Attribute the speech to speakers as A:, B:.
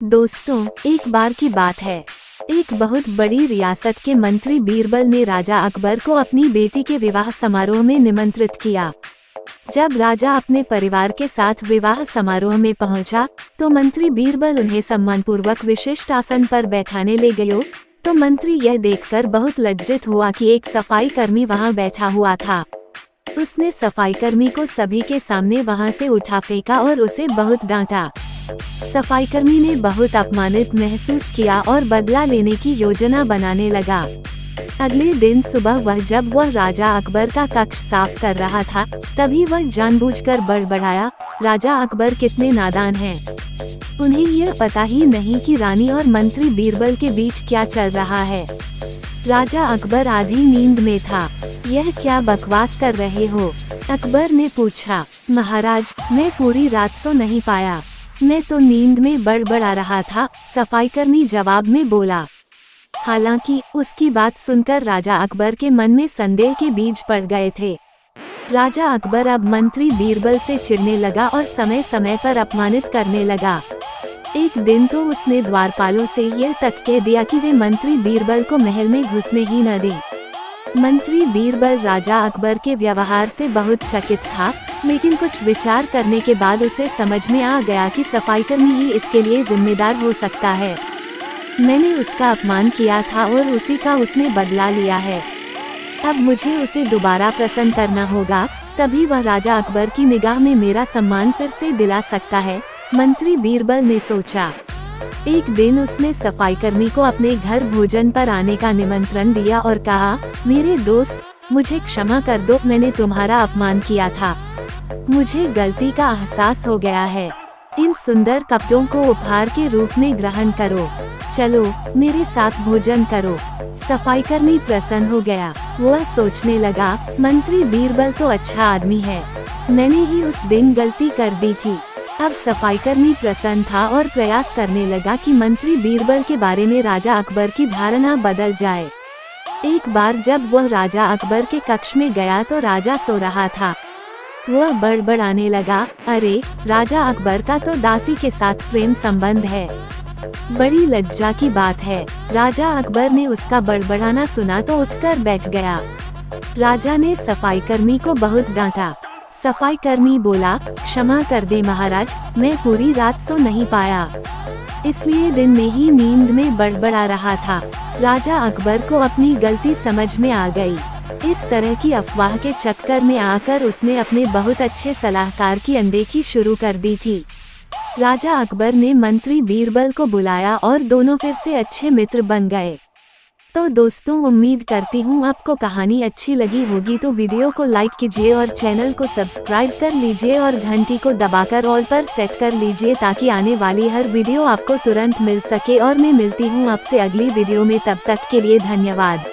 A: दोस्तों, एक बार की बात है। एक बहुत बड़ी रियासत के मंत्री बीरबल ने राजा अकबर को अपनी बेटी के विवाह समारोह में निमंत्रित किया। जब राजा अपने परिवार के साथ विवाह समारोह में पहुंचा, तो मंत्री बीरबल उन्हें सम्मानपूर्वक विशिष्ट आसन पर बैठाने ले गयो। तो मंत्री यह देखकर बहुत लज्जित हुआ कि एक सफाई कर्मी वहां बैठा हुआ था। उसने सफाई कर्मी को सभी के सामने वहां से उठा फेंका और उसे बहुत डांटा। सफाई कर्मी ने बहुत अपमानित महसूस किया और बदला लेने की योजना बनाने लगा। अगले दिन सुबह जब वह राजा अकबर का कक्ष साफ कर रहा था, तभी वह जानबूझकर बड़बड़ाया, राजा अकबर कितने नादान हैं। उन्हें यह पता ही नहीं कि रानी और मंत्री बीरबल के बीच क्या चल रहा है। राजा अकबर आधी नींद में था। यह क्या बकवास कर रहे हो? अकबर ने पूछा। महाराज, मैं पूरी रात सो नहीं पाया, मैं तो नींद में बड़बड़ा रहा था, सफाई कर्मी जवाब में बोला। हालांकि उसकी बात सुनकर राजा अकबर के मन में संदेह के बीज पड़ गए थे। राजा अकबर अब मंत्री बीरबल से चिढ़ने लगा और समय समय पर अपमानित करने लगा। एक दिन तो उसने द्वारपालों से यह तक कह दिया कि वे मंत्री बीरबल को महल में घुसने ही न दें। मंत्री बीरबल राजा अकबर के व्यवहार से बहुत चकित था, लेकिन कुछ विचार करने के बाद उसे समझ में आ गया कि सफाईकर्मी ही इसके लिए जिम्मेदार हो सकता है। मैंने उसका अपमान किया था और उसी का उसने बदला लिया है। अब मुझे उसे दोबारा प्रसन्न करना होगा, तभी वह राजा अकबर की निगाह में मेरा सम्मान फिर से दिला सकता है, मंत्री बीरबल ने सोचा। एक दिन उसने सफाईकर्मी को अपने घर भोजन पर आने का निमंत्रण दिया और कहा, मेरे दोस्त, मुझे क्षमा कर दो, मैंने तुम्हारा अपमान किया था। मुझे गलती का एहसास हो गया है। इन सुंदर कपड़ों को उपहार के रूप में ग्रहण करो। चलो मेरे साथ भोजन करो। सफाईकर्मी प्रसन्न हो गया। वह सोचने लगा, मंत्री बीरबल तो अच्छा आदमी है, मैंने ही उस दिन गलती कर दी थी। अब सफाईकर्मी प्रसन्न था और प्रयास करने लगा कि मंत्री बीरबल के बारे में राजा अकबर की धारणा बदल जाए। एक बार जब वह राजा अकबर के कक्ष में गया तो राजा सो रहा था। वह बड़बड़ाने लगा, अरे, राजा अकबर का तो दासी के साथ प्रेम संबंध है। बड़ी लज्जा की बात है। राजा अकबर ने उसका बड़बड़ाना सुना तो उठकर बैठ गया। राजा ने सफाईकर्मी को बहुत डांटा। सफाईकर्मी बोला, क्षमा कर दे महाराज, मैं पूरी रात सो नहीं पाया, इसलिए दिन में ही नींद में बड़बड़ा रहा था। राजा अकबर को अपनी गलती समझ में आ गई। इस तरह की अफवाह के चक्कर में आकर उसने अपने बहुत अच्छे सलाहकार की अनदेखी शुरू कर दी थी। राजा अकबर ने मंत्री बीरबल को बुलाया और दोनों फिर से अच्छे मित्र बन गए। तो दोस्तों, उम्मीद करती हूँ आपको कहानी अच्छी लगी होगी, तो वीडियो को लाइक कीजिए और चैनल को सब्सक्राइब कर लीजिए और घंटी को दबाकर ऑल पर सेट कर लीजिए ताकि आने वाली हर वीडियो आपको तुरंत मिल सके। और मैं मिलती हूँ आपसे अगली वीडियो में, तब तक के लिए धन्यवाद।